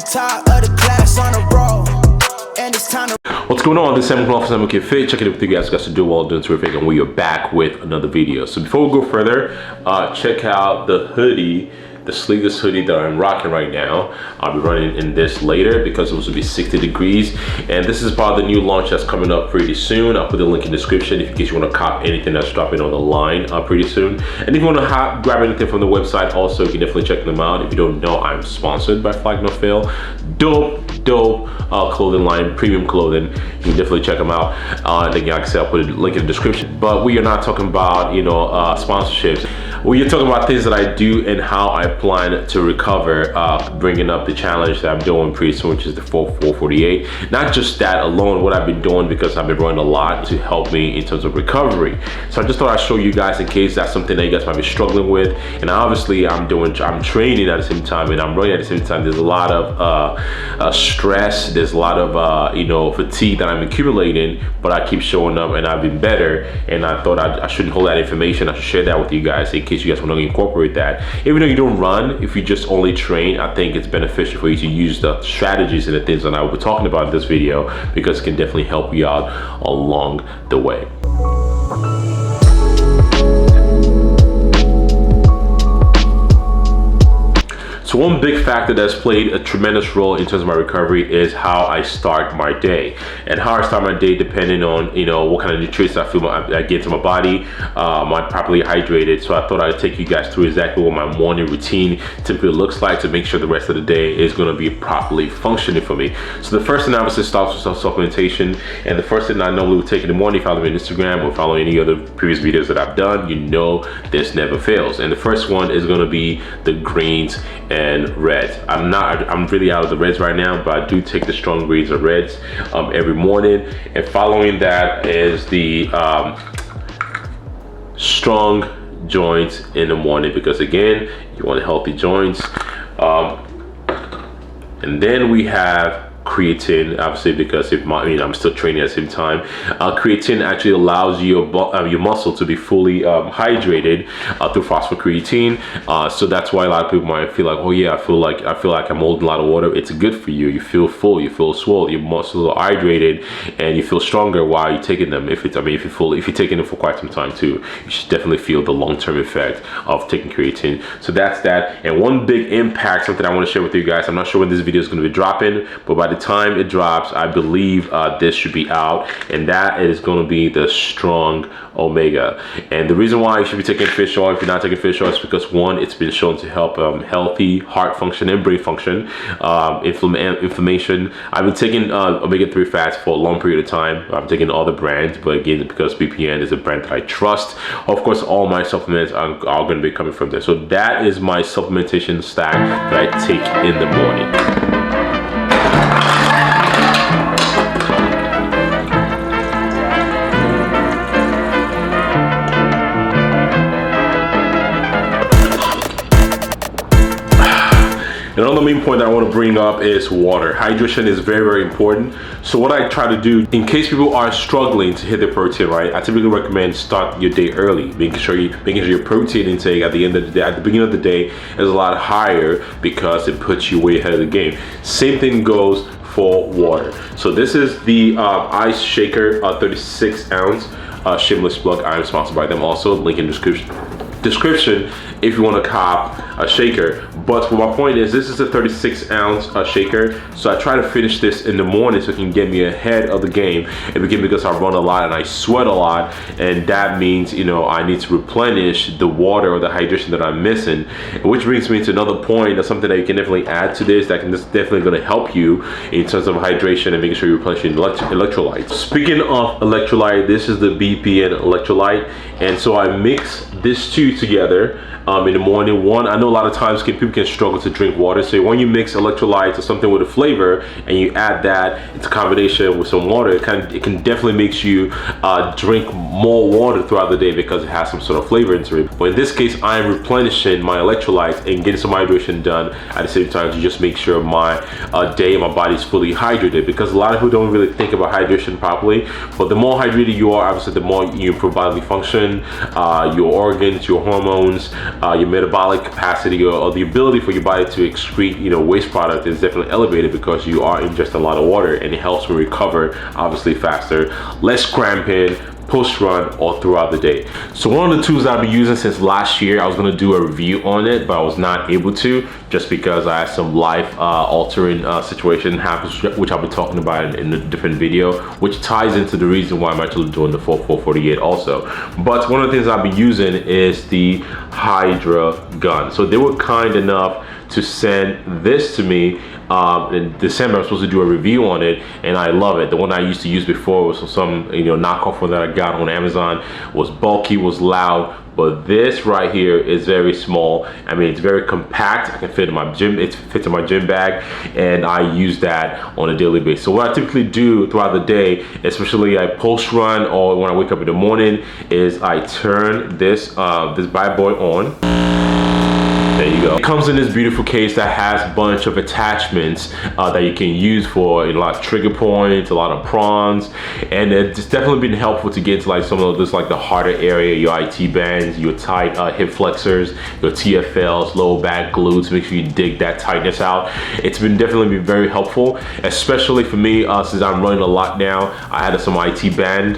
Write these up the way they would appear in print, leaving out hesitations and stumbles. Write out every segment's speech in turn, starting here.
the top of the class on the road. And it's time to... What's going on? This is Sam from Sam Fit. Checking in with you guys to do well, doing terrific, and we are back with another video. So before we go further, check out the hoodie, the sleeveless hoodie that I'm rocking right now. I'll be running in this later because it will be 60 degrees, and this is part of the new launch that's coming up pretty soon. I'll put the link in the description in case you want to cop anything that's dropping on the line pretty soon. And if you want to grab anything from the website, also you can definitely check them out. If you don't know, I'm sponsored by Flag No Fail. Dope clothing line, premium clothing. You can definitely check them out. And again, like I said, I'll put a link in the description. But we are not talking about sponsorships. We are talking about things that I do and how I plan to recover, bringing up the challenge that I'm doing pretty soon, which is the 448. Not just that alone, what I've been doing, because I've been running a lot to help me in terms of recovery. So I just thought I'd show you guys in case that's something that you guys might be struggling with. And obviously I'm training at the same time and I'm running at the same time. There's a lot of stress, there's a lot of fatigue that I'm accumulating, but I keep showing up and I've been better. And I thought I shouldn't hold that information. I should share that with you guys in case you guys want to incorporate that. Even though you don't run, if you just only train, I think it's beneficial for you to use the strategies and the things that I will be talking about in this video, because it can definitely help you out along the way. So one big factor that's played a tremendous role in terms of my recovery is how I start my day. And how I start my day depending on, what kind of nutrients I feel I get to my body, am I properly hydrated. So I thought I'd take you guys through exactly what my morning routine typically looks like to make sure the rest of the day is going to be properly functioning for me. So the first thing obviously starts with supplementation. And the first thing I normally would take in the morning, if you follow me on Instagram or follow any other previous videos that I've done, this never fails. And the first one is going to be the greens and reds. I'm really out of the reds right now, but I do take the strong greens or reds every morning. And following that is the strong joints in the morning, because again, you want healthy joints. And then we have creatine, obviously, because I'm still training at the same time. Creatine actually allows your muscle to be fully hydrated through phosphocreatine. So that's why a lot of people might feel like, oh yeah, I feel like I'm holding a lot of water. It's good for you. You feel full, you feel swole, your muscles are hydrated, and you feel stronger while you're taking them. If you're taking them for quite some time too, you should definitely feel the long-term effect of taking creatine. So that's that. And one big impact, something I want to share with you guys. I'm not sure when this video is going to be dropping, but by the time it drops, I believe this should be out, and that is going to be the strong omega. And the reason why you should be taking fish oil if you're not taking fish oil is because, one, it's been shown to help healthy heart function and brain function, inflammation. I've been taking omega-3 fats for a long period of time. I'm taking all the brands, but again, because BPN is a brand that I trust, of course all my supplements are going to be coming from there. So that is my supplementation stack that I take in the morning. Another main point that I want to bring up is water. Hydration is very, very important. So what I try to do, in case people are struggling to hit their protein, right, I typically recommend start your day early, making sure your protein intake at the beginning of the day is a lot higher, because it puts you way ahead of the game. Same thing goes for water. So this is the ice shaker, 36 ounce shameless plug. I'm sponsored by them also. Link in description if you want to cop a shaker. But my point is, this is a 36 ounce shaker, so I try to finish this in the morning so it can get me ahead of the game. And again, because I run a lot and I sweat a lot, and that means I need to replenish the water or the hydration that I'm missing. Which brings me to another point, that's something that you can definitely add to this, that's definitely going to help you in terms of hydration and making sure you're replenishing electrolytes. Speaking of electrolyte, this is the BPN electrolyte, and so I mix this two together in the morning. One, I know a lot of times people can struggle to drink water, so when you mix electrolytes or something with a flavor and you add that into combination with some water, it can definitely makes you drink more water throughout the day because it has some sort of flavor into it. But in this case, I am replenishing my electrolytes and getting some hydration done at the same time to just make sure my day and my body is fully hydrated, because a lot of people don't really think about hydration properly. But the more hydrated you are, obviously the more you improve bodily function, your organs, your hormones, your metabolic capacity or the ability for your body to excrete, waste product is definitely elevated because you are ingesting a lot of water, and it helps me recover obviously faster, less cramping, post-run or throughout the day. So one of the tools I've been using since last year, I was gonna do a review on it, but I was not able to just because I had some life altering situation happens, which I'll be talking about in a different video, which ties into the reason why I'm actually doing the 4448 also. But one of the things I've been using is the HYDRAGUN. So they were kind enough to send this to me in December. I was supposed to do a review on it, and I love it. The one I used to use before was some knockoff one that I got on Amazon. Was bulky, was loud, but this right here is very small. I mean, it's very compact. I can fit in my gym. It fits in my gym bag, and I use that on a daily basis. So what I typically do throughout the day, especially I post run or when I wake up in the morning, is I turn this this bad boy on. There you go. It comes in this beautiful case that has a bunch of attachments that you can use for a lot of trigger points, a lot of prongs, and it's definitely been helpful to get to like some of this, like the harder area, your IT bands, your tight hip flexors, your TFLs, low back glutes. Make sure you dig that tightness out. It's been definitely been very helpful, especially for me since I'm running a lot now. I had some IT band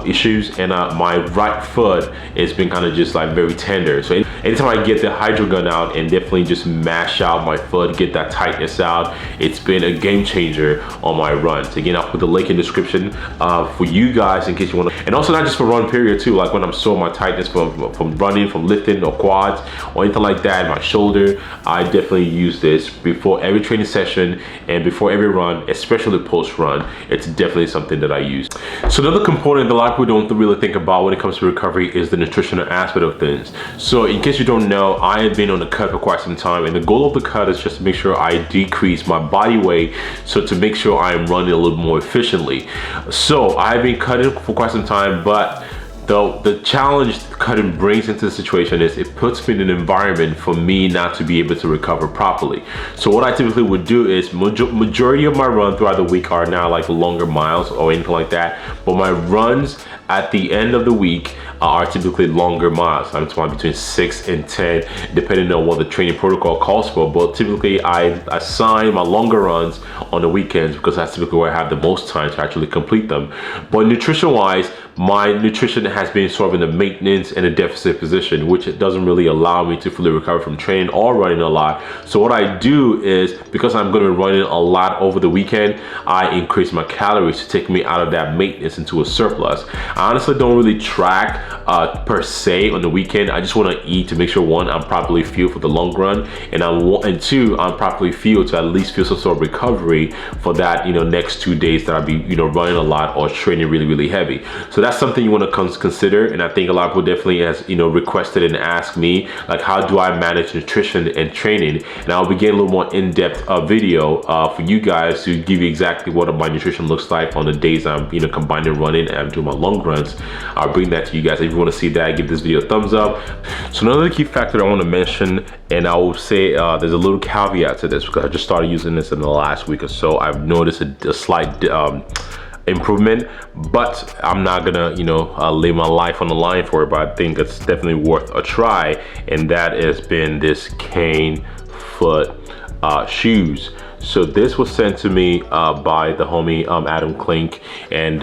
issues, and my right foot has been kind of just like very tender. So anytime I get the HYDRAGUN out and definitely just mash out my foot, get that tightness out, it's been a game changer on my runs. Again, I'll put the link in the description for you guys in case you want to, and also not just for run period too, like when I'm sore my tightness from running, from lifting or quads or anything like that, my shoulder, I definitely use this before every training session and before every run, especially post run. It's definitely something that I use. So another component that a lot of people don't really think about when it comes to recovery is the nutritional aspect of things. So in case you don't know, I have been on the cut for quite some time, and the goal of the cut is just to make sure I decrease my body weight, so to make sure I am running a little more efficiently. So I've been cutting for quite some time, but the challenge cutting brings into the situation is it puts me in an environment for me not to be able to recover properly. So what I typically would do is majority of my run throughout the week are now like longer miles or anything like that, but my runs at the end of the week are typically longer miles. I'm talking between 6 and 10 depending on what the training protocol calls for, but typically I assign my longer runs on the weekends because that's typically where I have the most time to actually complete them. But nutrition wise, my nutrition has been sort of in the maintenance and a deficit position, which it doesn't really allow me to fully recover from training or running a lot. So what I do is, because I'm going to be running a lot over the weekend, I increase my calories to take me out of that maintenance into a surplus. I honestly don't really track per se on the weekend. I just want to eat to make sure, one, I'm properly fueled for the long run, and two, I'm properly fueled to at least feel some sort of recovery for that next 2 days that I'll be running a lot or training really heavy. So that's something you want to consider, and I think a lot of people definitely has requested and asked me, like, how do I manage nutrition and training, and I'll be getting a little more in-depth video for you guys to give you exactly what my nutrition looks like on the days I'm combining running and I'm doing my long runs. I'll bring that to you guys. If you want to see that, give this video a thumbs up. So another key factor I want to mention, and I will say there's a little caveat to this because I just started using this in the last week or so. I've noticed a slight improvement, but I'm not gonna lay my life on the line for it, but I think it's definitely worth a try, and that has been this cane foot shoes. So this was sent to me by the homie Adam Klink, and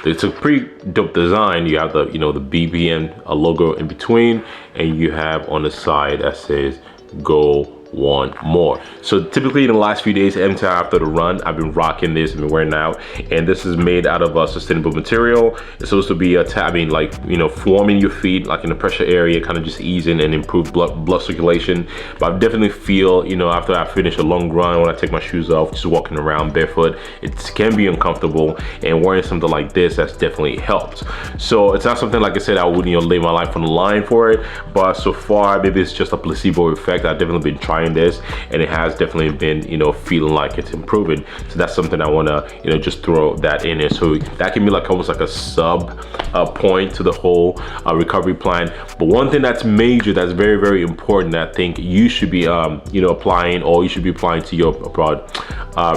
it's a pretty dope design. You have the the BBM logo in between, and you have on the side that says "Go Want More." So typically in the last few days, anytime after the run, I've been rocking this and been wearing out, and this is made out of a sustainable material. It's supposed to be forming your feet like in the pressure area, kind of just easing and improve blood circulation. But I definitely feel after I finish a long run, when I take my shoes off, just walking around barefoot, it can be uncomfortable, and wearing something like this has definitely helped. So it's not something, like I said, I would lay my life on the line for it, but so far maybe it's just a placebo effect. I've definitely been trying trying this, and it has definitely been, you know, feeling like it's improving. So that's something I want to, you know, just throw that in there. So that can be like almost like a sub point to the whole recovery plan. But one thing that's major, that's very, very important, I think you should be, you know, applying, or you should be applying to your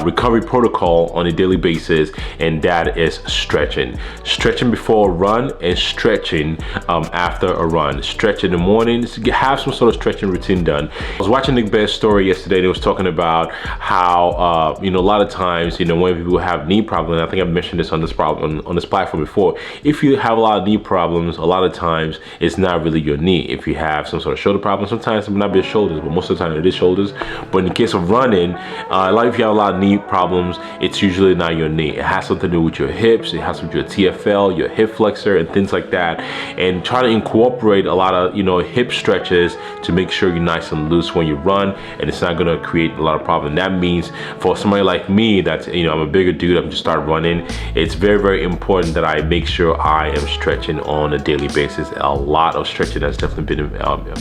recovery protocol on a daily basis, and that is stretching. Stretching before a run and stretching after a run. Stretch in the morning, have some sort of stretching routine done. I was watching Nick Bear's story yesterday, and he was talking about how you know, a lot of times, you know, when people have knee problems, I think I've mentioned this on this on this platform before, if you have a lot of knee problems, a lot of times it's not really your knee. If you have some sort of shoulder problem, sometimes it might not be shoulders, but most of the time it is shoulders. But in the case of running, like if you have a lot of knee problems, it's usually not your knee. It has something to do with your hips, it has to do with your TFL, your hip flexor, and things like that. And try to incorporate a lot of, you know, hip stretches to make sure you're nice and loose when you run, and it's not going to create a lot of problem. That means for somebody like me, that's, you know, I'm a bigger dude, I'm just started running, it's very, very important that I make sure I am stretching on a daily basis. A lot of stretching has definitely been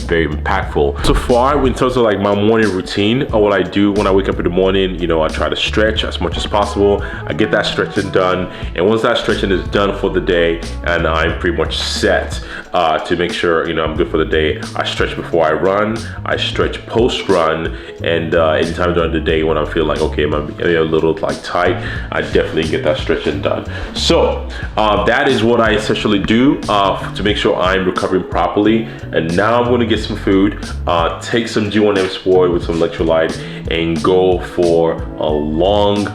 very impactful so far in terms of like my morning routine, or what I do when I wake up in the morning. You know, I try to stretch as much as possible. I get that stretching done, and once that stretching is done for the day, and I'm pretty much set to make sure, you know, I'm good for the day, I stretch before I run, I stretch post run, and anytime during the day when I feel like, okay, I'm a little like tight, I definitely get that stretching done. So that is what I essentially do to make sure I'm recovering properly. And now I'm going to get some food, take some G1M Sport with some electrolyte, and go for a long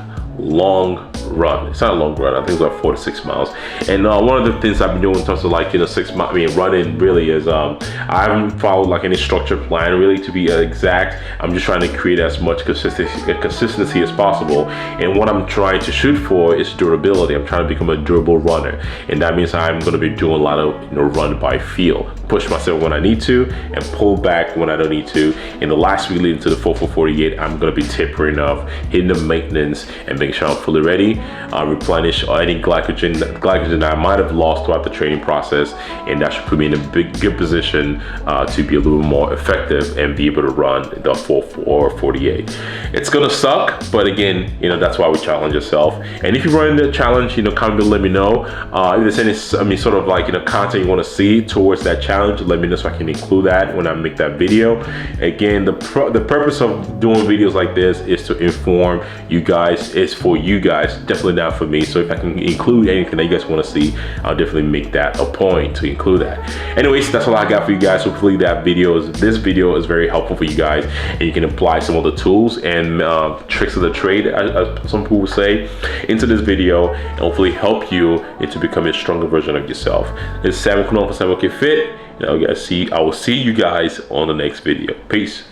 run. It's not a long run, I think it's like 4 to 6 miles. And one of the things I've been doing in terms of like, you know, 6 miles, I mean running really, is I haven't followed like any structured plan really, to be exact. I'm just trying to create as much consistency as possible, and what I'm trying to shoot for is durability. I'm trying to become a durable runner, and that means I'm going to be doing a lot of, you know, run by feel, push myself when I need to and pull back when I don't need to. In the last week leading to the 4-4-48, I'm going to be tapering off, hitting the maintenance, and making sure I'm fully ready, replenish any glycogen that I might have lost throughout the training process, and that should put me in a good position to be a little more effective and be able to run the 4-4-48. It's gonna suck, but again, you know, that's why we challenge yourself. And if you're running the challenge, you know, comment below, let me know if there's any, I mean, sort of like, you know, content you want to see towards that challenge. Let me know so I can include that when I make that video. Again, the purpose of doing videos like this is to inform you guys. It's for you guys, definitely not for me. So if I can include anything that you guys want to see, I'll definitely make that a point to include that. Anyways, that's all I got for you guys. Hopefully this video is very helpful for you guys, and you can apply some of the tools and tricks of the trade, as some people would say, into this video, and hopefully help you into becoming a stronger version of yourself. It's Sam for 7OK Fit. I will see you guys on the next video. Peace.